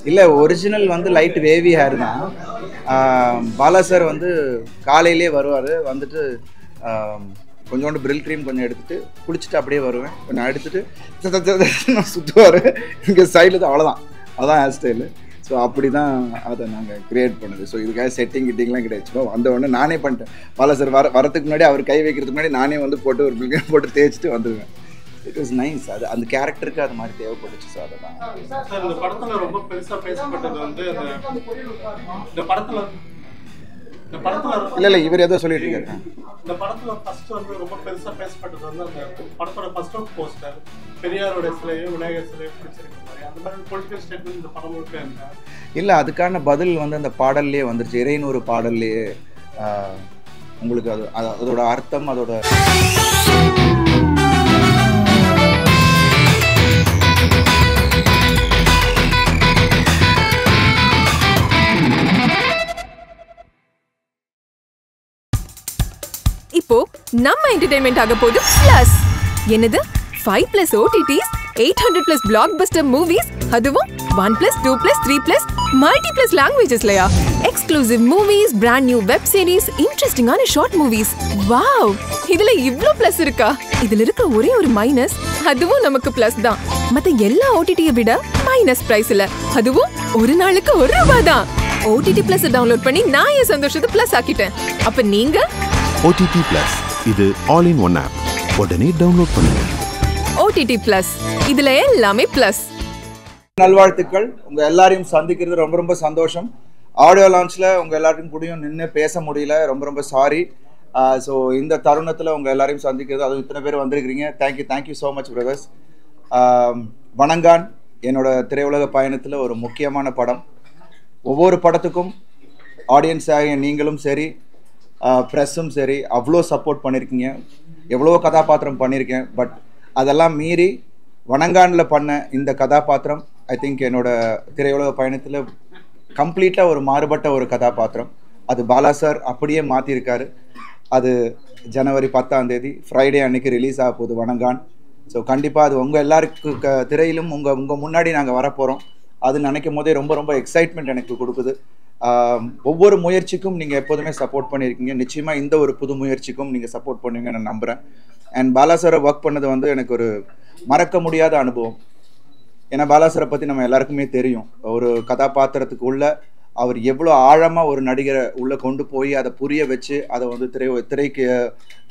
இல்லை, ஒரிஜினல் வந்து light wavy hair தான். பாலா சார் வந்து காலையிலே வருவார். வந்துட்டு கொஞ்சோண்டு பிரில் க்ரீம் கொஞ்சம் எடுத்துகிட்டு குளிச்சுட்டு அப்படியே வருவேன். கொஞ்சம் எடுத்துகிட்டு சுற்றுவார். இங்கே சைடில் தான், அவ்வளோதான், அதுதான் ஹேர் ஸ்டைலு. ஸோ அப்படி தான் அதை நாங்கள் க்ரியேட் பண்ணுது. ஸோ இதுக்காக செட்டிங் கிட்டிங்லாம் கிடையாது. வந்த உடனே நானே பண்ணிட்டேன். பாலா சார் வரத்துக்கு முன்னாடி, அவர் கை வைக்கிறதுக்கு முன்னாடி நானே வந்து போட்டு ஒரு பில் க்ரீம் போட்டு தேய்ச்சிட்டு வந்துடுவேன். It was nice. அது அந்த கேரக்டருக்கு அது மாதிரி தேவைப்பட்டுச்சு. ஸோ அதெல்லாம் சார் இந்த படத்தில் ரொம்ப பெருசாக பேசப்பட்டது வந்து இந்த படத்தில் இல்லை இவர் ஏதோ சொல்லிட்டு இருக்காரு. இந்த படத்தில் ஃபர்ஸ்ட் வந்து ரொம்ப பெருசாக பேசப்பட்டது வந்து அந்த படத்தோட ஃபர்ஸ்ட் அவுட் போஸ்டர் பெரியாரோட சிலையும் விநாயகர் சிலையும் பிடிச்சிருக்க மாதிரி அந்த மாதிரி பொலிட்டிக்கல் ஸ்டேட்மெண்ட் இந்த படம் முழுக்க இருந்தா இல்லை, அதுக்கான பதில் வந்து அந்த பாடல்லையே வந்துருச்சு. இறைநூறு பாடல்லையே உங்களுக்கு அதோட அர்த்தம், அதோட இப்போ நம்ம என்டர்டெயின்மெண்ட் ஆக போகுது பிளஸ். என்னது 5+ OTTs, 800+ பிளாக்பஸ்டர் மூவிஸ், அதுவும் 1+, 2+, 3+, மல்டி+ லாங்குவேஜஸ்லயா? Exclusive movies, brand new web series, இன்ட்ரெஸ்டிங்கான ஷார்ட் மூவிஸ். வாவ், இதுல இவ்ளோ பிளஸ் இருக்கா? இதுல இருக்க ஒரே ஒரு மைனஸ், அதுவும் நமக்கு பிளஸ் தான். மத்த எல்லா OTT-யை விட மைனஸ் பிரைஸ் இல்ல, அதுவும் ஒரு நாளுக்கு ₹1 தான். OTT Plus டவுன்லோட் பண்ணி நான் என் சந்தோஷத்தை பிளஸ் ஆக்கிட்டேன். அப்ப நீங்க OTT Plus, இது ஆல் இன் ஒன் ஆப். உடனே டவுன்லோட் பண்ணுங்க. OTT Plus, இதுல எல்லாமே பிளஸ். நல்வாழ்த்துக்கள். உங்க எல்லாரையும் சந்திக்கிறது ரொம்ப ரொம்ப சந்தோஷம். ஆடியோ லான்ச்ல உங்க எல்லாருக்கும் கூடயும் நின்று பேச முடியல, ரொம்ப ரொம்ப சாரி. ஸோ இந்த தருணத்தில் உங்க எல்லாரையும் சந்திக்கிறது, அதுவும் இத்தனை பேர் வந்திருக்கிறீங்க. Thank you so much brothers. Vanangaan என்னோட திரையுலக பயணத்தில் ஒரு முக்கியமான படம். ஒவ்வொரு படத்துக்கும் ஆடியன்ஸாக நீங்களும் சரி, ப்ரெஸ்ஸும் சரி, அவ்வளோ சப்போர்ட் பண்ணியிருக்கீங்க. எவ்வளோ கதாபாத்திரம் பண்ணியிருக்கேன். பட் அதெல்லாம் மீறி வணங்கானில் பண்ண இந்த கதாபாத்திரம் ஐ திங்க் என்னோட திரையுலக பயணத்தில் கம்ப்ளீட்டாக ஒரு மாறுபட்ட ஒரு கதாபாத்திரம். அது பாலா சார் அப்படியே மாற்றிருக்காரு. அது ஜனவரி 10 ஃப்ரைடே அன்னைக்கு ரிலீஸ் ஆக போகுது வணங்கான். ஸோ கண்டிப்பாக அது உங்கள் எல்லாருக்கும் திரையிலும் உங்கள் முன்னாடி நாங்கள் வரப்போகிறோம். அது நினைக்கும் போதே ரொம்ப ரொம்ப எக்ஸைட்மெண்ட் எனக்கு கொடுக்குது. ஒவ்வொரு முயற்சிக்கும் நீங்கள் எப்போதுமே சப்போர்ட் பண்ணியிருக்கீங்க. நிச்சயமாக இந்த ஒரு புது முயற்சிக்கும் நீங்கள் சப்போர்ட் பண்ணுவீங்கன்னு நான் நம்புகிறேன். அண்ட் பாலா சாரை ஒர்க் பண்ணது வந்து எனக்கு ஒரு மறக்க முடியாத அனுபவம். ஏன்னா பாலா சாரை பற்றி நம்ம எல்லாருக்குமே தெரியும். ஒரு கதாபாத்திரத்துக்கு உள்ள அவர் எவ்வளோ ஆழமாக ஒரு நடிகரை உள்ளே கொண்டு போய் அதை புரிய வச்சு அதை வந்து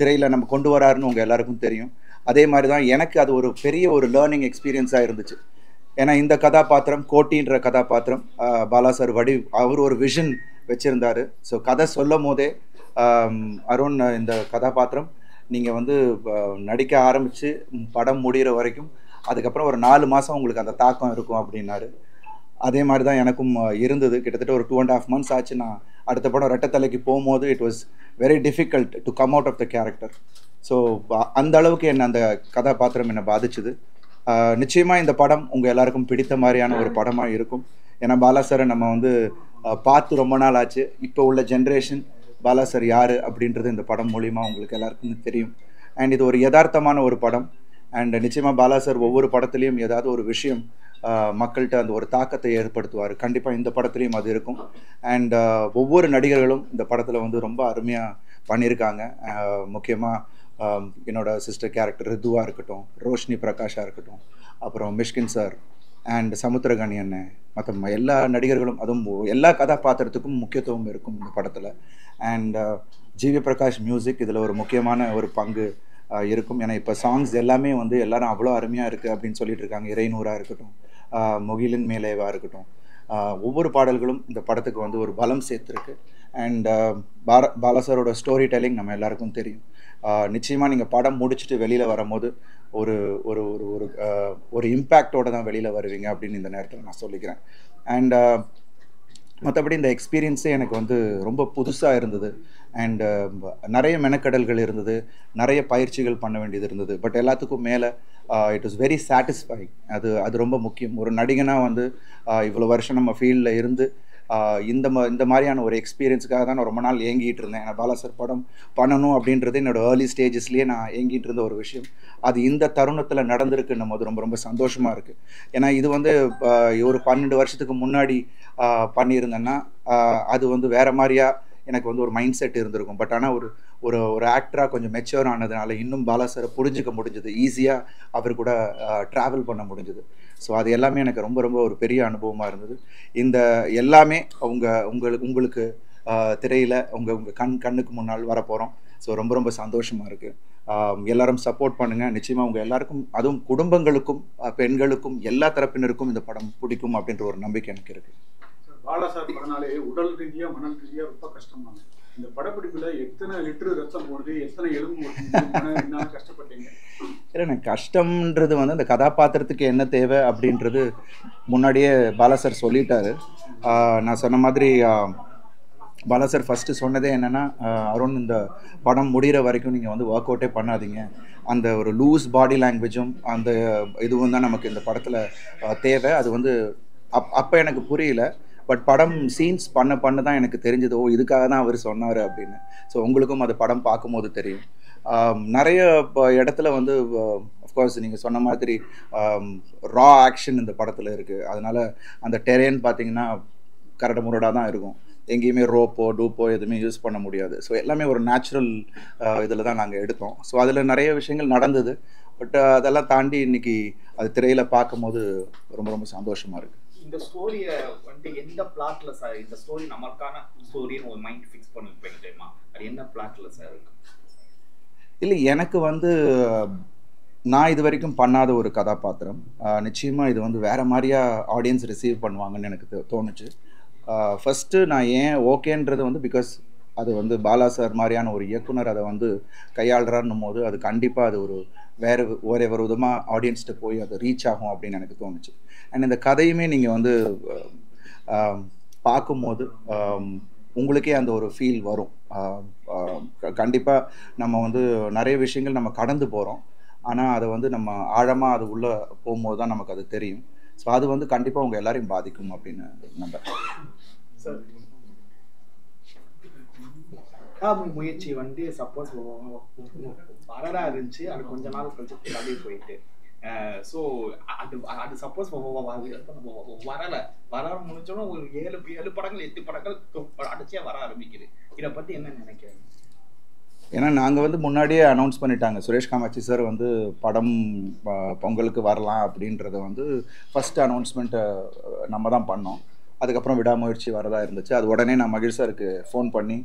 திரையில் நம்ம கொண்டு வராருன்னு உங்கள் எல்லாருக்கும் தெரியும். அதே மாதிரி தான் எனக்கு அது ஒரு பெரிய ஒரு லேர்னிங் எக்ஸ்பீரியன்ஸாக இருந்துச்சு. ஏன்னா இந்த கதாபாத்திரம் கோட்டின்ற கதாபாத்திரம் பாலா சார் அவர் ஒரு விஷன் வச்சுருந்தார். ஸோ கதை சொல்லும் போதே அருண், இந்த கதாபாத்திரம் நீங்கள் வந்து நடிக்க ஆரம்பித்து படம் முடிகிற வரைக்கும் அதுக்கப்புறம் ஒரு 4 மாதம் உங்களுக்கு அந்த தாக்கம் இருக்கும் அப்படின்னாரு. அதே மாதிரி தான் எனக்கும் இருந்தது. கிட்டத்தட்ட ஒரு 2.5 months ஆச்சு. நான் அடுத்த படம் ரெட்டத்தலைக்கு போகும்போது it was very difficult to come out of the character. So அந்த அளவுக்கு என்ன அந்த கதாபாத்திரம் என்னை பாதிச்சுது. நிச்சயமாக இந்த படம் உங்கள் எல்லாருக்கும் பிடித்த மாதிரியான ஒரு படமாக இருக்கும். ஏன்னா பாலா சாரை நம்ம வந்து பார்த்து ரொம்ப நாள் ஆச்சு. இப்போ உள்ள ஜென்ரேஷன் பாலா சார் யார் அப்படின்றது இந்த படம் மூலிமா உங்களுக்கு எல்லாருக்கும் தெரியும். அண்ட் இது ஒரு யதார்த்தமான ஒரு படம். அண்ட் நிச்சயமாக பாலா சார் ஒவ்வொரு படத்துலேயும் ஏதாவது ஒரு விஷயம் மக்கள்கிட்ட அந்த ஒரு தாக்கத்தை ஏற்படுத்துவார். கண்டிப்பாக இந்த படத்துலேயும் அது இருக்கும். அண்ட் ஒவ்வொரு நடிகர்களும் இந்த படத்தில் வந்து ரொம்ப அருமையாக பண்ணியிருக்காங்க. முக்கியமாக என்னோட சிஸ்டர் கேரக்டர் ரிதுவாக இருக்கட்டும், ரோஷினி பிரகாஷாக இருக்கட்டும், அப்புறம் மிஷ்கின் சார் அண்ட் சமுத்திரகனி அண்ணன், மற்ற எல்லா நடிகர்களும், அதுவும் எல்லா கதாபாத்திரத்துக்கும் முக்கியத்துவம் இருக்கும் இந்த படத்தில். அண்ட் ஜிவி பிரகாஷ் மியூசிக் இதில் ஒரு முக்கியமான ஒரு பங்கு இருக்கும். ஏன்னா இப்போ சாங்ஸ் எல்லாமே வந்து எல்லாரும் அவ்வளோ அருமையாக இருக்குது அப்படின்னு சொல்லிட்டு இருக்காங்க. இறைநூறாக இருக்கட்டும், முகிலின் மேலேவாக இருக்கட்டும், ஒவ்வொரு பாடல்களும் இந்த படத்துக்கு வந்து ஒரு பலம் சேர்த்துருக்கு. அண்ட் பாலா சாரோட ஸ்டோரி டெல்லிங் நம்ம எல்லாருக்கும் தெரியும். நிச்சயமாக நீங்கள் படம் முடிச்சுட்டு வெளியில் வரும்போது ஒரு ஒரு ஒரு ஒரு இம்பேக்டோடு தான் வெளியில் வருவீங்க அப்படின்னு இந்த நேரத்தில் நான் சொல்லிக்கிறேன். அண்ட் மற்றபடி இந்த எக்ஸ்பீரியன்ஸே எனக்கு வந்து ரொம்ப புதுசாக இருந்தது. அண்டு நிறைய மெனக்கடல்கள் இருந்தது, நிறைய பயிற்சிகள் பண்ண வேண்டியது இருந்தது. பட் எல்லாத்துக்கும் மேலே இட் வாஸ் வெரி சாட்டிஸ்ஃபைங். அது ரொம்ப முக்கியம். ஒரு நடிகனாக வந்து இவ்வளோ வருஷம் நம்ம ஃபீல்டில் இருந்து இந்த மாதிரியான ஒரு எக்ஸ்பீரியன்ஸுக்காக தான் நான் ரொம்ப நாள் ஏங்கிட்டு இருந்தேன். ஏன்னா பாலா சார் படம் பண்ணணும் அப்படின்றது என்னோடய ஏர்லி ஸ்டேஜஸ்லேயே நான் ஏங்கிட்டு இருந்த ஒரு விஷயம். அது இந்த தருணத்தில் நடந்திருக்குன்னும் போது ரொம்ப ரொம்ப சந்தோஷமாக இருக்குது. ஏன்னா இது வந்து ஒரு 12 வருஷத்துக்கு முன்னாடி பண்ணியிருந்தேன்னா அது வந்து வேறு மாதிரியா எனக்கு வந்து ஒரு மைண்ட் செட் இருந்திருக்கும். பட் ஆனால் ஒரு ஆக்டராக கொஞ்சம் மெச்சூர் ஆனதுனால இன்னும் பாலா சாரை புரிஞ்சிக்க முடிஞ்சது, ஈஸியாக அவர் கூட ட்ராவல் பண்ண முடிஞ்சது. ஸோ அது எல்லாமே எனக்கு ரொம்ப ரொம்ப ஒரு பெரிய அனுபவமாக இருந்தது. இந்த எல்லாமே உங்களுக்கு திரையில் உங்கள் கண்ணுக்கு முன்னால் வரப்போகிறோம். ஸோ ரொம்ப ரொம்ப சந்தோஷமாக இருக்குது. எல்லாரும் சப்போர்ட் பண்ணுங்கள். நிச்சயமாக உங்கள் எல்லாருக்கும், அதுவும் குடும்பங்களுக்கும் பெண்களுக்கும் எல்லா தரப்பினருக்கும் இந்த படம் பிடிக்கும் அப்படின்ற ஒரு நம்பிக்கை எனக்கு இருக்குது. பாலா சார் படனாலே உடல் ரீதியாக மனல் ரீதியாக ரொம்ப கஷ்டமானது. இந்த படப்பிடிப்பில் எத்தனை லிட்டரு ரத்தம் போடுது, எத்தனை எலும்பு என்ன கஷ்டப்பட்டீங்க? இல்லை, கஷ்டம்ன்றது வந்து அந்த கதாபாத்திரத்துக்கு என்ன தேவை அப்படின்றது முன்னாடியே பாலா சார் சொல்லிட்டாரு. நான் சொன்ன மாதிரி பாலா சார் ஃபஸ்ட்டு சொன்னதே என்னென்னா, அருண் இந்த படம் முடிகிற வரைக்கும் நீங்கள் வந்து ஒர்க் அவுட்டே பண்ணாதீங்க. அந்த ஒரு லூஸ் பாடி லாங்குவேஜும் அந்த இதுவும் தான் நமக்கு இந்த படத்தில் தேவை. அது வந்து அப்போ எனக்கு புரியல. பட் படம் சீன்ஸ் பண்ண தான் எனக்கு தெரிஞ்சது, ஓ இதுக்காக தான் அவர் சொன்னார் அப்படின்னு. ஸோ உங்களுக்கும் அது படம் பார்க்கும்போது தெரியும். நிறைய இடத்துல வந்து அஃப்கோர்ஸ் நீங்கள் சொன்ன மாதிரி ரா ஆக்ஷன் இந்த படத்தில் இருக்குது. அதனால் அந்த டெரேன் பார்த்திங்கன்னா கரடு முரடாக தான் இருக்கும். எங்கேயுமே ரோப்போ டூப்போ எதுவுமே யூஸ் பண்ண முடியாது. ஸோ எல்லாமே ஒரு நேச்சுரல் இதில் தான் நாங்கள் எடுத்தோம். ஸோ அதில் நிறைய விஷயங்கள் நடந்தது. பட் அதெல்லாம் தாண்டி இன்றைக்கி அது திரையில் பார்க்கும்போது ரொம்ப ரொம்ப சந்தோஷமாக இருக்குது. இந்த ஸ்டோரியை வந்துட்டு எந்த பிளாட்ல சார், இந்த ஸ்டோரி நமக்கான ஸ்டோரின்னு ஒரு மைண்ட் ஃபிக்ஸ் பண்ணி போயிட்டேமா, அது என்ன பிளாட்ல சார் இருக்கு? இல்லை, எனக்கு வந்து நான் இது வரைக்கும் பண்ணாத ஒரு கதாபாத்திரம். நிச்சயமாக இது வந்து வேறு மாதிரியா ஆடியன்ஸ் ரிசீவ் பண்ணுவாங்கன்னு எனக்கு தோணுச்சு. ஃபஸ்ட்டு நான் ஏன் ஓகேன்றது வந்து பிகாஸ் அது வந்து பாலா சார் மாதிரியான ஒரு இயக்குனர் அதை வந்து கையாளுறான்னும் போது அது கண்டிப்பாக அது ஒரு வேறு ஒரு விதமாக ஆடியன்ஸ்கிட்ட போய் அது ரீச் ஆகும் அப்படின்னு எனக்கு தோணுச்சு. அண்ட் இந்த கதையுமே நீங்கள் வந்து பார்க்கும்போது உங்களுக்கே அந்த ஒரு ஃபீல் வரும். கண்டிப்பாக நம்ம வந்து நிறைய விஷயங்கள் நம்ம கடந்து போகிறோம். ஆனால் அதை வந்து நம்ம ஆழமாக அது உள்ளே போகும்போது தான் நமக்கு அது தெரியும். ஸோ அது வந்து கண்டிப்பாக உங்கள் எல்லாரையும் பாதிக்கும் அப்படின்னு நம்புறேன். முயற்சி வந்து சப்போஸ் வரலா இருந்துச்சு, அது கொஞ்ச நாள் கழிச்சு அப்படியே போயிட்டு. ஸோ அது சப்போஸ் வர முடிஞ்சோன்னா ஒரு 7 படங்கள் 8 படங்கள் அடிச்சே வர ஆரம்பிக்குது. இதை பற்றி என்ன நினைக்கிறேன்? ஏன்னா நாங்கள் வந்து முன்னாடியே அனௌன்ஸ் பண்ணிட்டாங்க, சுரேஷ் காமாட்சி சார் வந்து படம் பொங்கலுக்கு வரலாம் அப்படின்றத வந்து ஃபஸ்ட்டு அனௌன்ஸ்மெண்ட்டை நம்ம தான் பண்ணோம். அதுக்கப்புறம் விடாமுயற்சி வரதா இருந்துச்சு. அது உடனே நான் மகிழ் சாருக்கு ஃபோன் பண்ணி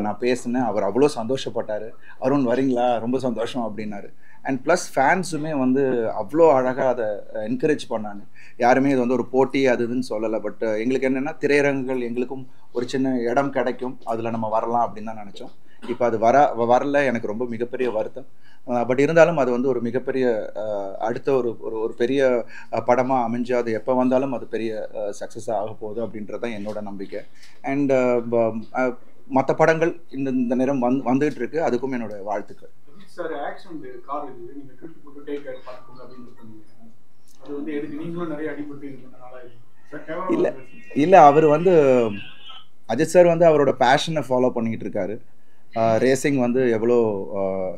நான் பேசினேன். அவர் அவ்வளோ சந்தோஷப்பட்டார். அருண் வரீங்களா, ரொம்ப சந்தோஷம் அப்படின்னாரு. அண்ட் ப்ளஸ் ஃபேன்ஸுமே வந்து அவ்வளோ அழகாக அதை என்கரேஜ் பண்ணாங்க. யாருமே இது வந்து ஒரு போட்டி அது இதுன்னு சொல்லலை. பட் எங்களுக்கு என்னென்னா திரையரங்குகள் எங்களுக்கும் ஒரு சின்ன இடம் கிடைக்கும், அதில் நம்ம வரலாம் அப்படின்னு தான் நினச்சோம். இப்போ அது வரல, எனக்கு ரொம்ப மிகப்பெரிய வருத்தம். பட் இருந்தாலும் அது வந்து ஒரு மிகப்பெரிய அடுத்த ஒரு பெரிய படமாக அமைஞ்சு அது எப்போ வந்தாலும் அது பெரிய சக்ஸஸாக ஆக போகுது அப்படின்றது தான் என்னோட நம்பிக்கை. அண்ட் மற்ற படங்கள் இந்த நேரம் வந்துகிட்டு இருக்கு, அதுக்கும் என்னோட வாழ்த்துக்கள். சார் ஆக்ஷன் கார் இது நீங்கள் ட்ரிப் போட்டு டேக் கேர் பார்க்கணும் அப்படின்னு சொன்னீங்க. அது வந்து எதுக்கு நீங்களும் நிறைய அடிபட்டு இருந்தனால இல்லை, அவர் வந்து அஜித் சார் வந்து அவரோட பேஷனை ஃபாலோ பண்ணிக்கிட்டு இருக்காரு. ரேசிங் வந்து எவ்வளோ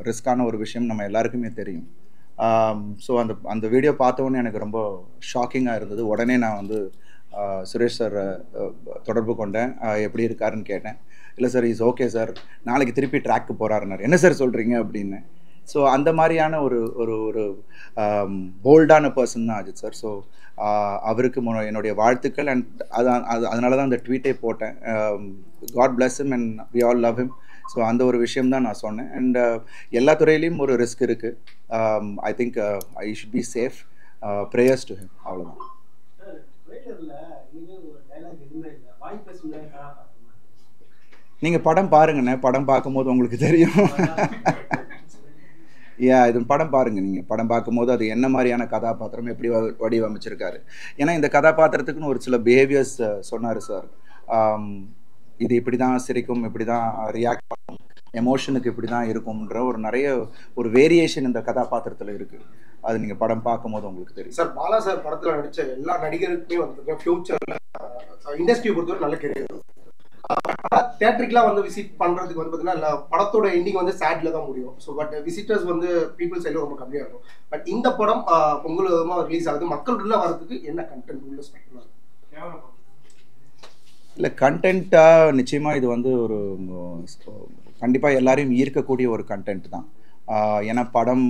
ரிஸ்கான ஒரு விஷயம் நம்ம எல்லாருக்குமே தெரியும். ஸோ அந்த வீடியோ பார்த்தோன்னே எனக்கு ரொம்ப ஷாக்கிங்காக இருந்தது. உடனே நான் வந்து சுரேஷ் சார் தொடர்பு கொண்டேன். எப்படி இருக்காருன்னு கேட்டேன். இல்லை சார் இஸ் ஓகே சார், நாளைக்கு திருப்பி ட்ராக்கு போகிறாருன்னார். என்ன சார் சொல்கிறீங்க அப்படின்னு. ஸோ அந்த மாதிரியான ஒரு போல்டான பர்சன் தான் அஜித் சார். ஸோ அவருக்கு என்னுடைய வாழ்த்துக்கள். அண்ட் அதனால தான் அந்த ட்வீட்டே போட்டேன். God bless him and we all love him. So அந்த ஒரு விஷயம் தான் நான் சொன்னேன். அண்ட் எல்லா துறையிலையும் ஒரு ரிஸ்க் இருக்குது. I think I should be safe. Prayers to him, அவ்வளோதான். நீங்கள் படம் பாருங்கண்ணே, படம் பார்க்கும்போது உங்களுக்கு தெரியும். இது படம் பாருங்கள். நீங்கள் படம் பார்க்கும்போது அது என்ன மாதிரியான கதாபாத்திரம் எப்படி வடிவமைச்சிருக்காரு. ஏன்னா இந்த கதாபாத்திரத்துக்குன்னு ஒரு சில பிஹேவியர்ஸ் சொன்னார் சார். இது இப்படி தான் சிரிக்கும், இப்படி தான் ரியாக்ட் பண்ணும், எமோஷனுக்கு இப்படி தான் இருக்கும்ன்ற நிறைய ஒரு வேரியேஷன் இந்த கதாபாத்திரத்தில் இருக்குது. அது நீங்கள் படம் பார்க்கும்போது உங்களுக்கு தெரியும். சார் பாலா சார் படத்தில் நடித்த எல்லா நடிகருக்குமே வந்து ஃபியூச்சரில் இண்டஸ்ட்ரியை பொறுத்தவரை நல்ல கெரியர். தியேட்டருக்குலாம் வந்து விசிட் பண்ணுறதுக்கு வந்து பார்த்தீங்கன்னா படத்தோட எண்டிங் வந்து சேட்ல தான் முடியும். ஸோ பட் விசிட்டர்ஸ் வந்து பீப்புள் சைடில் ரொம்ப கம்மியாக இருக்கும். பட் இந்த படம் பொங்கல் ரிலீஸ் ஆகுது, மக்கள் உள்ள வரதுக்கு என்ன கண்டென்ட் உள்ள ஸ்பெக்டலாக இருக்கும்? இல்லை, கண்டென்ட்டாக நிச்சயமாக இது வந்து ஒரு கண்டிப்பாக எல்லாரையும் ஈர்க்கக்கூடிய ஒரு கண்டென்ட் தான். ஏன்னா படம்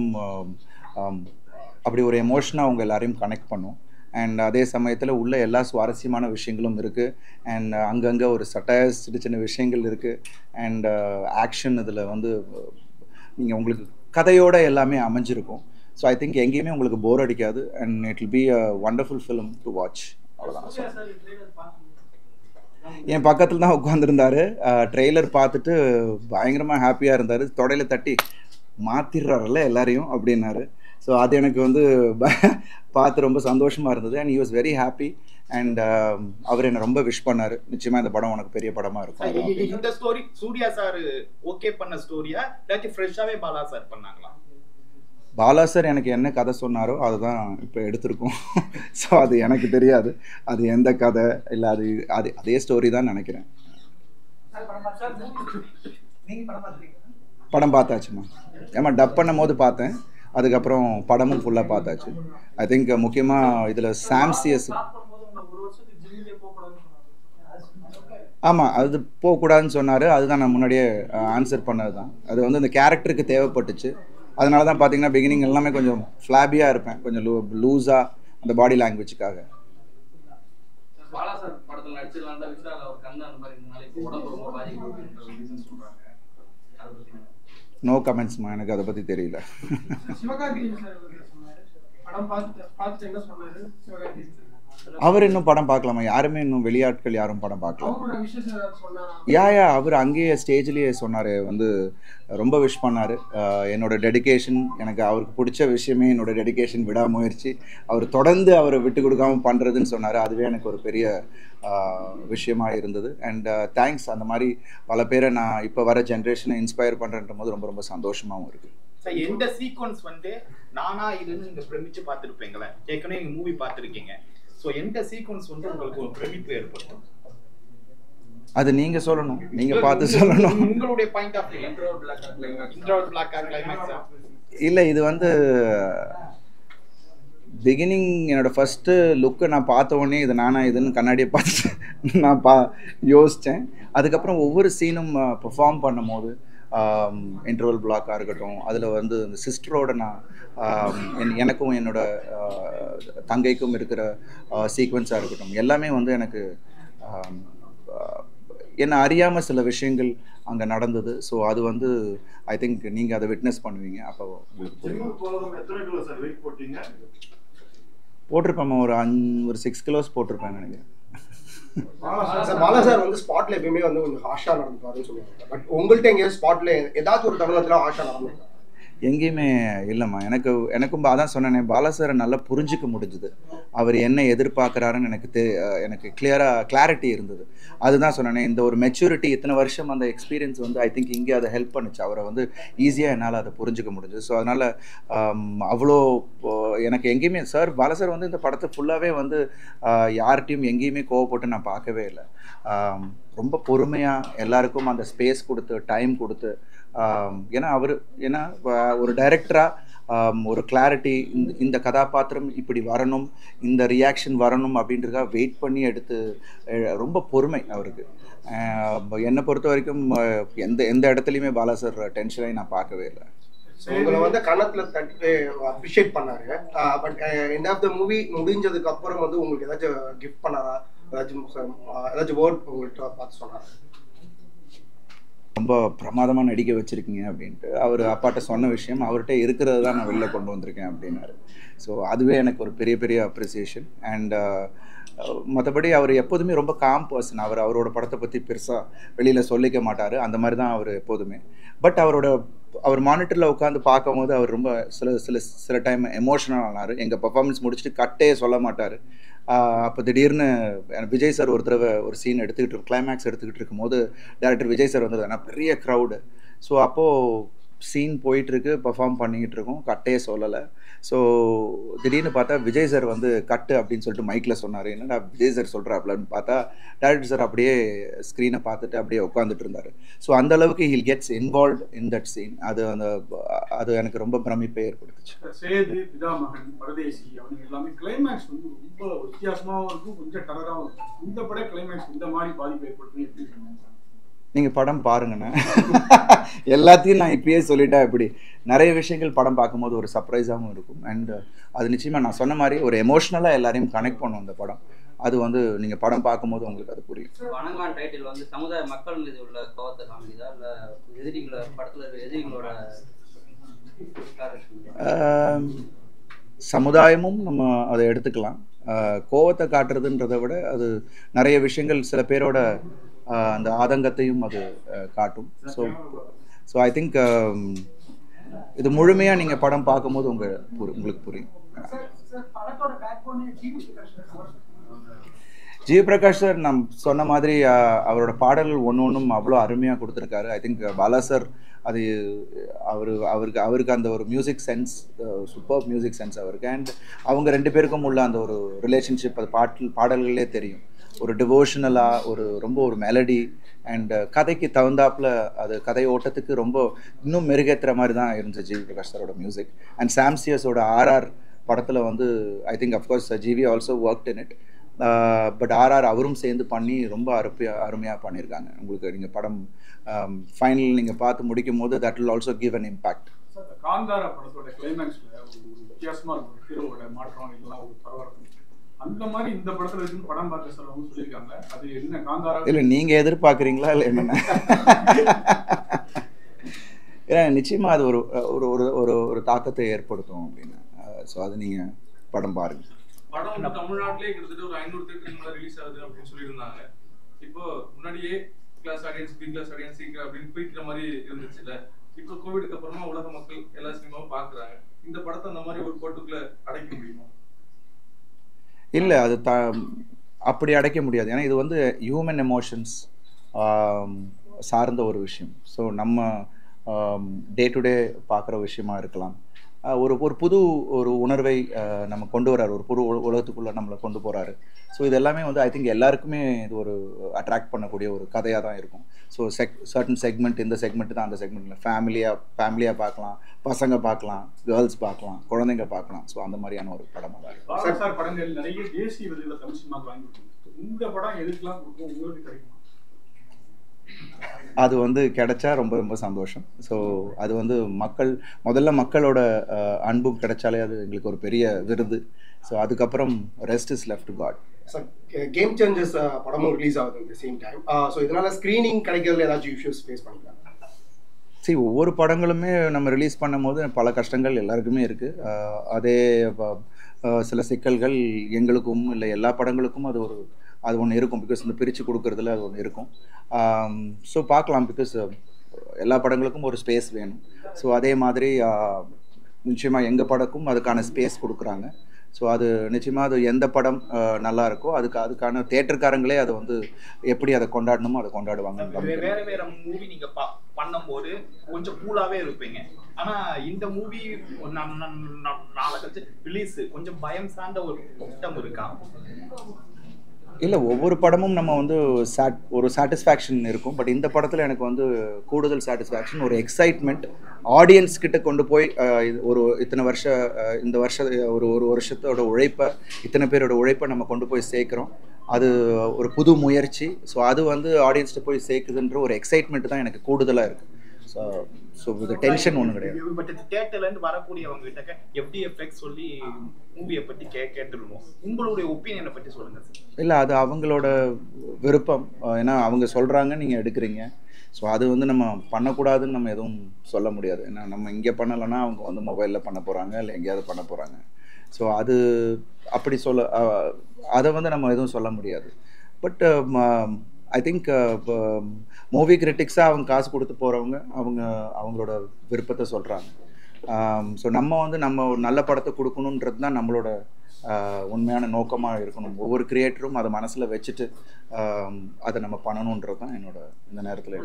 அப்படி ஒரு எமோஷனாக அவங்க எல்லாரையும் கனெக்ட் பண்ணும். அண்ட் அதே சமயத்தில் உள்ள எல்லா சுவாரஸ்யமான விஷயங்களும் இருக்குது. அண்ட் அங்கங்கே ஒரு சட்டையர் சின்ன சின்ன விஷயங்கள் இருக்குது. அண்ட் ஆக்ஷன் இதில் வந்து நீங்கள் உங்களுக்கு கதையோடு எல்லாமே அமைஞ்சிருக்கும். ஸோ ஐ திங்க் எங்கேயுமே உங்களுக்கு போர் அடிக்காது. And it will be a wonderful film to watch. அவ்வளோதான். என் பக்கத்தில் தான் உட்காந்துருந்தார். ட்ரெய்லர் பார்த்துட்டு பயங்கரமாக ஹாப்பியாக இருந்தார். தொடையில் தட்டி மாற்றிடுறாருல்ல எல்லாரையும் அப்படின்னாரு. ஸோ அது எனக்கு வந்து பார்த்து ரொம்ப சந்தோஷமாக இருந்தது. And he was very happy. And அவர் என்னை ரொம்ப விஷ் பண்ணார். நிச்சயமாக இந்த படம் உனக்கு பெரிய படமாக இருக்கும். இந்த ஸ்டோரி சூர்யா சார் ஓகே பண்ண ஸ்டோரியா இல்லாட்டி ஃப்ரெஷ்ஷாகவே பாலா சார் பண்ணாங்களா? பாலா சார் எனக்கு என்ன கதை சொன்னாரோ அதுதான் இப்போ எடுத்திருக்கோம். ஸோ அது எனக்கு தெரியாது அது எந்த கதை இல்லை, அதே ஸ்டோரி தான் நினைக்கிறேன். படம் பார்த்தாச்சுமா. ஏமா டப் பண்ணும் போது பார்த்தேன், அதுக்கப்புறம் படமும் ஃபுல்லாக பார்த்தாச்சு. ஐ திங்க் முக்கியமாக இதில் சாம்சியஸ் ஆமாம் அது போகக்கூடாதுன்னு சொன்னார். அதுதான் நான் முன்னாடியே ஆன்சர் பண்ணது தான். அது வந்து இந்த கேரக்டருக்கு தேவைப்பட்டுச்சு. அதனால தான் பார்த்தீங்கன்னா பிகினிங் எல்லாமே கொஞ்சம் ஃப்ளாபியாக இருப்பேன், கொஞ்சம் லூஸாக அந்த பாடி லாங்குவேஜுக்காக. நோ கமெண்ட்ஸ்மா, எனக்கு அதை பற்றி தெரியல. அவர் இன்னும் படம் பார்க்கலாமா? யாருமே இன்னும் வெளியாட்கள் யாரும் படம் பார்க்கலாம். அவர் அங்கேயே ஸ்டேஜ்லேயே சொன்னார், வந்து ரொம்ப விஷ் பண்ணார். என்னோட டெடிகேஷன், எனக்கு அவருக்கு பிடிச்ச விஷயமே என்னோட டெடிகேஷன், விடாமுயற்சி, அவர் தொடர்ந்து அவரை விட்டு கொடுக்காமல் பண்ணுறதுன்னு சொன்னார். அதுவே எனக்கு ஒரு பெரிய விஷயமாக இருந்தது. And thanks. அந்த மாதிரி பல பேரை நான் இப்போ வர ஜென்ரேஷனை இன்ஸ்பயர் பண்ணுறன்ற போது ரொம்ப ரொம்ப சந்தோஷமாகவும் இருக்குது. சார் எந்த சீக்வன்ஸ் வந்து நானா இதுன்னு நீங்கள் பிரமிச்சு பார்த்துருப்பீங்களே, ஏற்கனவே நீங்கள் மூவி பார்த்துருக்கீங்க. ஸோ எந்த சீக்வன்ஸ் வந்து உங்களுக்கு ஒரு பிரமிப்பு ஏற்படுத்தும்? அது நீங்கள் சொல்லணும், நீங்கள் பார்த்து சொல்லணும். உங்களுடைய point of view. Introvert block climax இல்லை, இது வந்து பிகினிங் என்னோடய ஃபஸ்ட்டு லுக்கை நான் பார்த்த உடனே இது நானா இதுன்னு கண்ணாடியை பார்த்துட்டு நான் யோசித்தேன். அதுக்கப்புறம் ஒவ்வொரு சீனும் பெர்ஃபார்ம் பண்ணும் போது இன்டர்வல் பிளாக்காக இருக்கட்டும், அதில் வந்து இந்த சிஸ்டரோட நான் எனக்கும் என்னோட தங்கைக்கும் இருக்கிற சீக்வன்ஸாக இருக்கட்டும், எல்லாமே வந்து எனக்கு என்னை அறியாமல் சில விஷயங்கள் அங்கே நடந்தது. ஸோ அது வந்து ஐ திங்க் நீங்கள் அதை விட்னஸ் பண்ணுவீங்க. அப்போ உங்களுக்கு போட்டிருப்பேன், ஒரு 6 கிலோஸ் போட்டிருப்பேன் நினைக்கிறேன். பாலா சார் வந்து ஸ்பாட்ல எப்பயுமே வந்து கொஞ்சம் ஹாஷா நடந்துப்பாருன்னு சொல்லுவாங்க. பட் உங்கள்கிட்ட எங்கேயாவது ஸ்பாட்ல ஏதாச்சும் ஒரு தருணத்துல ஹாஷா நடந்து? எங்கேயுமே இல்லைம்மா. எனக்கும் அதான் சொன்னேனே, பாலா சாரை நல்லா புரிஞ்சிக்க முடிஞ்சுது. அவர் என்ன எதிர்பார்க்குறாருன்னு எனக்கு கிளாரிட்டி இருந்தது. அதுதான் சொன்னேனே, இந்த ஒரு மெச்சூரிட்டி, இத்தனை வருஷம் அந்த எக்ஸ்பீரியன்ஸ் வந்து ஐ திங்க் இங்கே அதை ஹெல்ப் பண்ணுச்சு. அவரை வந்து ஈஸியாக என்னால் அதை புரிஞ்சிக்க முடிஞ்சுது. ஸோ அதனால் அவ்வளோ எனக்கு எங்கேயுமே பாலா சார் வந்து இந்த படத்தை ஃபுல்லாகவே வந்து யார்கிட்டையும் எங்கேயுமே கோவப்பட்டு நான் பார்க்கவே இல்லை. ரொம்ப பொறுமையாக எல்லாருக்கும் அந்த ஸ்பேஸ் கொடுத்து, டைம் கொடுத்து, ஏன்னா ஒரு டைரக்டராக ஒரு கிளாரிட்டி, இந்த கதாபாத்திரம் இப்படி வரணும், இந்த ரியாக்ஷன் வரணும் அப்படின்றதுக்காக வெயிட் பண்ணி எடுத்து ரொம்ப பொறுமை அவருக்கு. என்னை பொறுத்த வரைக்கும் எந்த இடத்துலையுமே பாலா சார் டென்ஷனாகி நான் பார்க்கவே இல்லை. உங்களை வந்து கணத்துல தட்டி அப்ரிஷியேட் பண்ணாரு. But end of the movie முடிஞ்சதுக்கு அப்புறம் வந்து உங்களுக்கு ஏதாச்சும் கிஃப்ட் பண்ணாரா? ஏதாச்சும் வேர்ட் உங்கள்கிட்ட பார்த்து சொன்னாரா? ரொம்ப பிரமாதமாக நடிக்க வச்சுருக்கீங்க அப்படின்ட்டு அவர் அப்பாட்ட சொன்ன விஷயம், அவர்கிட்ட இருக்கிறது தான் நான் வெளில கொண்டு வந்திருக்கேன் அப்படின்னாரு. ஸோ அதுவே எனக்கு ஒரு பெரிய அப்ரிசியேஷன். அண்ட் மற்றபடி அவர் எப்போதுமே ரொம்ப காம் பர்சன். அவரோட படத்தை பற்றி பெருசாக வெளியில் சொல்லிக்க மாட்டார். அந்த மாதிரி தான் அவர் எப்போதுமே. பட் அவரோட அவர் மானிட்டரில் உட்காந்து பார்க்கும்போது அவர் ரொம்ப சில டைம் எமோஷனல் ஆனார். எங்கள் பர்ஃபார்மன்ஸ் முடிச்சுட்டு கட்டே சொல்ல மாட்டார். அப்போ திடீர்னு விஜய் சார் ஒரு தடவை ஒரு சீன் எடுத்துக்கிட்டு கிளைமேக்ஸ் எடுத்துக்கிட்டு இருக்கும்போது டேரக்டர் விஜய் சார் வந்தது. ஆனால் பெரிய க்ரௌடு. ஸோ அப்போது சீன் போயிட்டுருக்கு, பர்ஃபார்ம் பண்ணிக்கிட்டு இருக்கோம், கட்டே சொல்லலை. ஸோ திடீர்னு பார்த்தா விஜய் சார் வந்து கட்டு அப்படின்னு சொல்லிட்டு மைக்கில் சொன்னார். என்னடா விஜய் சார் சொல்கிறாப்லன்னு பார்த்தா டேரக்டர் சார் அப்படியே ஸ்க்ரீனை பார்த்துட்டு அப்படியே உட்காந்துட்டு இருந்தார். ஸோ அந்தளவுக்கு he'll gets involved in that scene. அது எனக்கு ரொம்ப பிரமிப்பை ஏற்படுத்துச்சு. சேது, பிதாமகன், பரதேசி அவங்க எல்லாமே கிளைமேக்ஸ் வந்து ரொம்ப வித்தியாசமாகவும் இருக்கும், கொஞ்சம் டரராகவும் இருக்கும். இந்த படம் கிளைமேக்ஸ் இந்த மாதிரி பாதிப்பு ஏற்படுத்தும் எப்படி சொன்னாங்க? நீங்கள் படம் பாருங்கண்ணே. எல்லாத்தையும் நான் இப்பயே சொல்லிட்டேன். இப்படி நிறைய விஷயங்கள் படம் பார்க்கும்போது ஒரு சர்ப்ரைஸாகவும் இருக்கும். அண்ட் அது நிச்சயமாக நான் சொன்ன மாதிரி ஒரு எமோஷ்னலாக எல்லாரையும் கனெக்ட் பண்ணும் அந்த படம். அது வந்து நீங்கள் படம் பார்க்கும்போது உங்களுக்கு அது புரியும். வணங்கான் டைட்டில் வந்து சமுதாய மக்கள் மீது உள்ள கோவத்தை காமிக்குதா இல்லை எதிரிகளோட படத்தில் இருக்க எதிரிகளோட சமுதாயமும் நம்ம அதை எடுத்துக்கலாம். கோவத்தை காட்டுறதுன்றதை விட அது நிறைய விஷயங்கள் சில பேரோட அந்த ஆதங்கத்தையும் அது காட்டும். ஸோ ஐ திங்க் இது முழுமையாக நீங்கள் படம் பார்க்கும்போது உங்களுக்கு புரியும். ஜி பிரகாஷ் சார் நான் சொன்ன மாதிரி அவரோட பாடல்கள் ஒன்றும் அவ்வளோ அருமையாக கொடுத்துருக்காரு. ஐ திங்க் பாலா சார் அது அவருக்கு அந்த ஒரு music sense, super music sense அவருக்கு. அண்ட் அவங்க 2 பேருக்கும் உள்ள அந்த ஒரு ரிலேஷன்ஷிப் அது பாடல்களே தெரியும். ஒரு டிவோஷனலாக ரொம்ப ஒரு மெலடி அண்ட் கதைக்கு தகுந்தாப்பில் அது கதை ஓட்டத்துக்கு ரொம்ப இன்னும் மெருகேற்றுற மாதிரி தான் இருந்துச்சு ஜிவி பிரகாஷ் சாரோட மியூசிக். அண்ட் சாம்சியஸோட RR படத்தில் வந்து I think of course GV also worked in it. But RR அவரும் சேர்ந்து பண்ணி ரொம்ப அருமையாக பண்ணியிருக்காங்க. உங்களுக்கு நீங்கள் படம் ஃபைனல் நீங்கள் பார்த்து முடிக்கும் போது that will also give an impact. Kantara படத்தோட கிளைமேக்ஸில் ஒரு வித்தியாசமாக இருக்கும், ஹீரோவோட மாற்றம் இதெல்லாம் ஒரு பரவாயில்ல. அந்த மாதிரி இந்த படத்துல இருக்குன்னு படம் பார்க்க சொல்லவும் சொல்லியிருக்காங்க. அது என்ன காந்தாரா இல்லை நீங்கள் எதிர்பார்க்குறீங்களா இல்லை என்னென்ன? ஏன்னா நிச்சயமாக அது ஒரு ஒரு ஒரு தாக்கத்தை ஏற்படுத்தும் அப்படின்னு. ஸோ அது நீங்கள் படம் பாருங்க. படம் வந்து தமிழ்நாட்டிலே கிட்டத்தட்ட ஒரு 500 தேட்டருக்கு மேலே ரிலீஸ் ஆகுது அப்படின்னு சொல்லியிருந்தாங்க. இப்போ முன்னாடியே class audience, B class audience, C class அப்படின்னு பிரிக்கிற மாதிரி இருந்துச்சுல்ல. இப்போ கோவிடுக்கு அப்புறமா உலக மக்கள் எல்லா சினிமாவும் பார்க்குறாங்க. இந்த படத்தை அந்த மாதிரி ஒரு கோட்டுக்குள்ள அடைக்க முடியுமா? இல்லை, அது அப்படி அடைக்க முடியாது. ஏன்னா இது வந்து ஹியூமன் எமோஷன்ஸ் சார்ந்த ஒரு விஷயம். ஸோ நம்ம டே டு டே பார்க்குற விஷயமா இருக்கலாம். ஒரு புது ஒரு உணர்வை நம்ம கொண்டு வர்றாரு, ஒரு புது உலகத்துக்குள்ளே நம்மளை கொண்டு போகிறாரு. ஸோ இது எல்லாமே வந்து ஐ திங்க் எல்லாருக்குமே இது ஒரு அட்ராக்ட் பண்ணக்கூடிய ஒரு கதையாக தான் இருக்கும். ஸோ சர்டன் செக்மெண்ட், இந்த செக்மெண்ட் தான் அந்த செக்மெண்ட்டில் ஃபேமிலியாக பார்க்கலாம், பசங்க பார்க்கலாம், கேர்ள்ஸ் பார்க்கலாம், குழந்தைங்க பார்க்கலாம். ஸோ அந்த மாதிரியான ஒரு படமாக தான் இருக்கும். சார் படங்கள் நிறைய தேசிய விருதுகளை தமிழ் சினிமாவுக்கு வாங்கி கொடுக்கும். இந்த படம் எதுக்கெல்லாம் கொடுக்கும், உங்களுக்கு கிடைக்கும்? அது வந்து கிடைச்சா ரொம்ப ரொம்ப சந்தோஷம். ஸோ அது வந்து மக்களோட அன்பும் கிடைச்சாலே அது எங்களுக்கு ஒரு பெரிய விருது. ஸோ அதுக்கப்புறம் rest is left to God. Sir game changers படமும் ரிலீஸ் ஆகுது இந்த சேம் டைம். ஸோ இதனால ஸ்க்ரீனிங் கிடைக்கிறதுல ஏதாச்சும் இஷ்யூஸ் ஃபேஸ் பண்ணிக்கலாம்? சரி, ஒவ்வொரு படங்களுமே நம்ம ரிலீஸ் பண்ணும் போது பல கஷ்டங்கள் எல்லாருக்குமே இருக்குது. அதே சில சிக்கல்கள் எங்களுக்கும் இல்லை எல்லா படங்களுக்கும் அது ஒன்று இருக்கும். பிகாஸ் இந்த பிரித்து கொடுக்குறதுல அது ஒன்று இருக்கும். ஸோ பார்க்கலாம். பிகாஸ் எல்லா படங்களுக்கும் ஒரு ஸ்பேஸ் வேணும். ஸோ அதே மாதிரி நிச்சயமாக எங்கள் படக்கும் அதுக்கான ஸ்பேஸ் கொடுக்குறாங்க. ஸோ அது நிச்சயமாக அது எந்த படம் நல்லா இருக்கோ அதுக்கான தேட்டருக்காரங்களே அதை வந்து எப்படி அதை கொண்டாடணுமோ அதை கொண்டாடுவாங்க. வேற மூவி நீங்க பண்ணும்போது கொஞ்சம் கூலாவே இருப்பீங்க. ஆனா இந்த மூவி நாளை கழிச்சு ரிலீஸ் கொஞ்சம் பயம் சார்ந்த ஒரு கூட்டம் இருக்கா? இல்லை, ஒவ்வொரு படமும் நம்ம வந்து ஒரு சாட்டிஸ்ஃபேக்ஷன் இருக்கும். பட் இந்த படத்தில் எனக்கு வந்து கூடுதல் சாட்டிஸ்ஃபேக்ஷன், ஒரு எக்ஸைட்மெண்ட். ஆடியன்ஸ் கிட்ட கொண்டு போய் இத்தனை இந்த ஒரு வருஷத்தோட உழைப்பை, இத்தனை பேரோட உழைப்பை நம்ம கொண்டு போய் சேர்க்குறோம். அது ஒரு புது முயற்சி. ஸோ அது வந்து ஆடியன்ஸ்கிட்ட போய் சேர்க்குதுன்ற ஒரு எக்ஸைட்மெண்ட் தான் எனக்கு கூடுதலாக இருக்குது. ஸோ இது டென்ஷன் ஒன்றும் கிடையாது. பட் தியேட்டர்லேருந்து வரக்கூடியவங்க கிட்ட FDFX சொல்லி மூவியை பற்றி கேட்டுருவோம். உங்களுடைய ஒப்பீனியனை பற்றி சொல்லுங்கள் சார். இல்லை, அது அவங்களோட விருப்பம். ஏன்னா அவங்க சொல்கிறாங்க, நீங்கள் எடுக்கிறீங்க. ஸோ அது வந்து நம்ம பண்ணக்கூடாதுன்னு நம்ம எதுவும் சொல்ல முடியாது. ஏன்னா நம்ம இங்கே பண்ணலைன்னா அவங்க வந்து மொபைலில் பண்ண போகிறாங்க, இல்லை எங்கேயாவது பண்ண போகிறாங்க. ஸோ அது அப்படி அதை வந்து நம்ம எதுவும் சொல்ல முடியாது. பட் ஐ திங்க் மூவி கிரிட்டிக்ஸாக அவங்க காசு கொடுத்து போகிறவங்க அவங்களோட விருப்பத்தை சொல்கிறாங்க. ஸோ நம்ம வந்து நம்ம ஒரு நல்ல படத்தை கொடுக்கணுன்றது தான் நம்மளோட உண்மையான நோக்கமாக இருக்கணும். ஒவ்வொரு கிரியேட்டரும் அதை மனசில் வச்சுட்டு அதை நம்ம பண்ணணுன்றது தான் என்னோட இந்த நேரத்தில்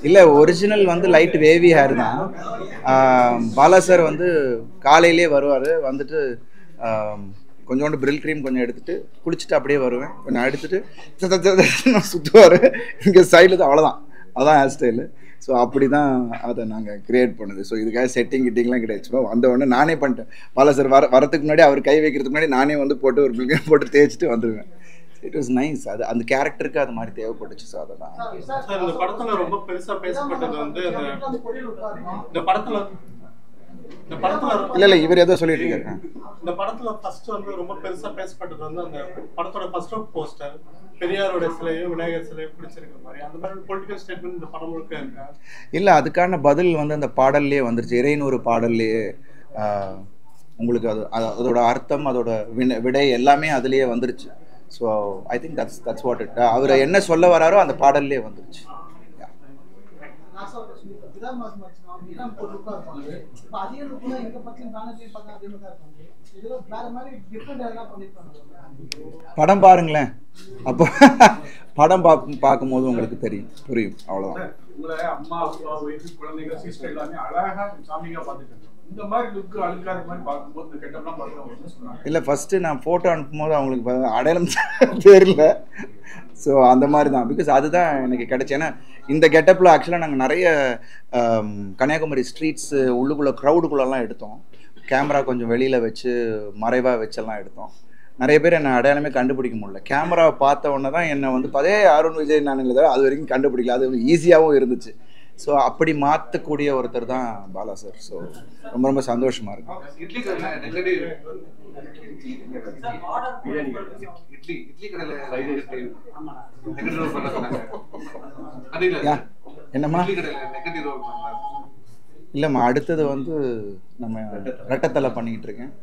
இல்லை. ஒரிஜினல் வந்து லைட் வேவி ஹேர் தான். பாலா சார் வந்து காலையிலே வருவார், வந்துட்டு கொஞ்சோண்டு பிரில் க்ரீம் கொஞ்சம் எடுத்துகிட்டு குளிச்சுட்டு அப்படியே வருவேன். கொஞ்சம் எடுத்துகிட்டு சுற்றுவார் இங்கே சைடில் தான். அவ்வளோதான், அதுதான் ஹேர் ஸ்டைலு. ஸோ அப்படி தான் அதை நாங்கள் க்ரியேட் பண்ணுது. ஸோ இதுக்காக செட்டிங் கிட்டிங்லாம் கிடையாது. சும்மா வந்த உடனே நானே பண்ணிட்டேன். பாலா சார் வரத்துக்கு முன்னாடி அவர் கை வைக்கிறதுக்கு முன்னாடி நானே வந்து போட்டு ஒரு பிரில் க்ரீம் போட்டு தேய்ச்சிட்டு வந்துடுவேன். It was nice. அது அந்த கேரக்டருக்கு அது மாதிரி தேவைப்பட்டுச்சு. ஸோ அதை தான் சார் இந்த படத்தில் ரொம்ப பெருசாக பேசப்பட்டது வந்து இந்த படத்தில் இல்லை இவர் ஏதோ சொல்லிட்டு இருக்காரு. இந்த படத்துல ஃபர்ஸ்ட் வந்து ரொம்ப பெருசா பேசப்பட்டது வந்து அந்த படத்தோட ஃபர்ஸ்ட் லுக் போஸ்டர், பெரியாரோட சிலையும் விநாயகர் சிலையும் பிடிச்சிருக்க மாதிரி அந்த மாதிரி பொலிட்டிக்கல் ஸ்டேட்மெண்ட் இந்த படம் முழுக்க இருக்கா? இல்லை, அதுக்கான பதில் வந்து அந்த பாடல்லையே வந்துருச்சு. இறைநூறு பாடல்லையே உங்களுக்கு அதோட அர்த்தம், அதோட விடை எல்லாமே அதுலேயே வந்துருச்சு. So I think that's what it. அவர் என்ன சொல்ல வராரோ அந்த பாடல்லையே வந்துருச்சு. படம் பாருங்களேன், அப்போ படம் பார்க்கும்போது உங்களுக்கு புரியும். அவ்வளோதான். உங்களை அம்மா அப்பா வயசு குழந்தைங்க சிஸ்டர் எல்லாமே அழகா சாமியா பார்த்துட்டு இந்த மாதிரி லுக்கு அழுக்காத மாதிரி பார்க்கும்போது கெட்டப்லாம் பார்த்து இல்லை, ஃபஸ்ட்டு நான் ஃபோட்டோ அனுப்பும்போது அவங்களுக்கு அடையாளம் தெரியல. ஸோ அந்த மாதிரி தான். பிகாஸ் அதுதான் எனக்கு கிடச்சி. ஏன்னா இந்த கெட்டப்பில் ஆக்சுவலாக நாங்கள் நிறைய கன்னியாகுமரி ஸ்ட்ரீட்ஸு உள்ளுக்குள்ளே க்ரௌடுக்குள்ளெல்லாம் எடுத்தோம். கேமரா கொஞ்சம் வெளியில் வச்சு மறைவாக வச்செல்லாம் எடுத்தோம். நிறைய பேர் என்னை அடையாளமே கண்டுபிடிக்க முடியல. கேமராவை பார்த்த உடனே தான் என்னை வந்து அதே அருண் விஜய் நானுங்களே அது வரைக்கும் கண்டுபிடிக்கல. அது ஈஸியாகவும் இருந்துச்சு. ஸோ அப்படி மாற்றக்கூடிய ஒருத்தர் தான் பாலா சார். ஸோ ரொம்ப ரொம்ப சந்தோஷமாக இருக்கும். என்னம்மா? இல்லைம்மா, அடுத்தது வந்து நம்ம ரெட்டத்தலை பண்ணிக்கிட்டு இருக்கேன்.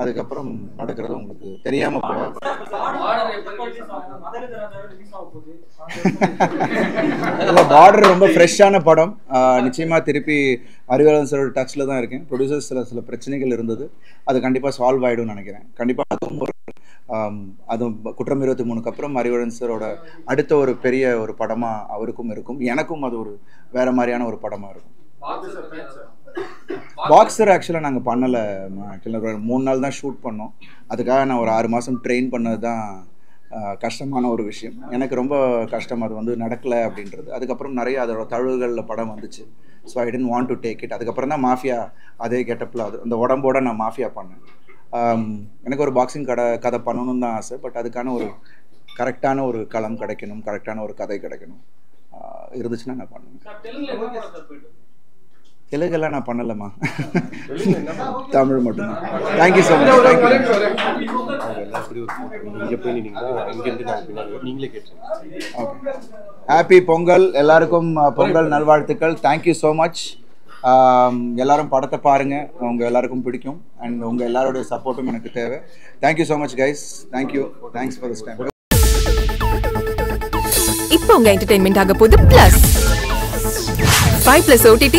அதுக்கப்புறம் நடக்கிறது உங்களுக்கு தெரியாமல் போகும். இல்லை, பார்டர் ரொம்ப ஃப்ரெஷ்ஷான படம். நிச்சயமாக திருப்பி அறிவாளன் சாரோட டச்சில் தான் இருக்கேன். ப்ரொடியூசர்ஸ் சில பிரச்சனைகள் இருந்தது, அது கண்டிப்பாக சால்வ் ஆகிடும்னு நினைக்கிறேன். கண்டிப்பாக அதுவும் அதுவும் குற்றம் 23க்கு அப்புறம் அறிவாளன் சாரோட அடுத்த ஒரு பெரிய ஒரு படமாக அவருக்கும் இருக்கும். எனக்கும் அது ஒரு வேறு மாதிரியான ஒரு படமாக இருக்கும். பாக்ஸர் ஆக்சுவலாக நாங்கள் பண்ணலை. ஆக்சுவலாக 3 நாள் தான் ஷூட் பண்ணோம். அதுக்காக நான் ஒரு 6 மாதம் ட்ரெயின் பண்ணது தான் கஷ்டமான ஒரு விஷயம். எனக்கு ரொம்ப கஷ்டம் அது வந்து நடக்கலை அப்படின்றது. அதுக்கப்புறம் நிறைய அதோட தழுவுகளில் படம் வந்துச்சு. So I didn't want to take it. அதுக்கப்புறம் தான் மாஃபியா அதே கெட்டப்பில் அந்த உடம்போட நான் மாஃபியா பண்ணேன். எனக்கு ஒரு பாக்ஸிங் கதை பண்ணணும்னு தான் ஆசை. பட் அதுக்கான ஒரு கரெக்டான ஒரு களம் கிடைக்கணும், கரெக்டான ஒரு கதை கிடைக்கணும். இருந்துச்சுன்னா நான் பண்ணுவேன். தெலுங்கெல்லாம் நான் பண்ணலம்மா, தமிழ் மட்டும்தான். Thank you so much. Okay, happy Pongal. எல்லாருக்கும் பொங்கல் நல்வாழ்த்துக்கள். Thank you so much. எல்லாரும் படத்தை பாருங்கள், உங்கள் எல்லாருக்கும் பிடிக்கும். அண்ட் உங்கள் எல்லாருடைய சப்போர்ட்டும் எனக்கு தேவை. Thank you so much guys. Thank you, thanks for this time. இப்போ உங்க என்டர்டெயின்மெண்ட் ஆக போகுது plus 5+ OTT,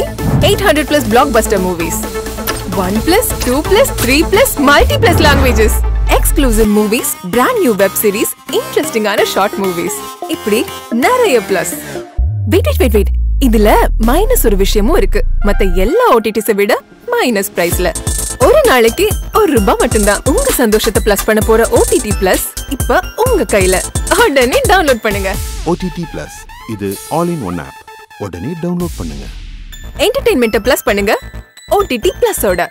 800+ blockbuster movies, 1+, 2+, 3+, multi+ languages, exclusive movies, brand new web series, interesting short movies. இப்படி நிறைய பிளஸ். வெயிட், இதுல மைனஸ் ஒரு விஷயமும் இருக்கு. மத்த எல்லா OTTs விட மைனஸ் பிரைஸ்ல ஒரு நாளைக்கு ₹1 மட்டும்தான். உங்க சந்தோஷத்தை பிளஸ் பண்ண போற OTT Plus இப்ப உங்க கையில. உடனே டவுன்லோட் பண்ணுங்க. OTT Plus இது ஆல் இன் ஒன் ஆப். உடனே டவுன்லோட் பண்ணுங்க. என்டர்டெயின்மெண்ட்டை பிளஸ் பண்ணுங்க OTT Plus ஓட.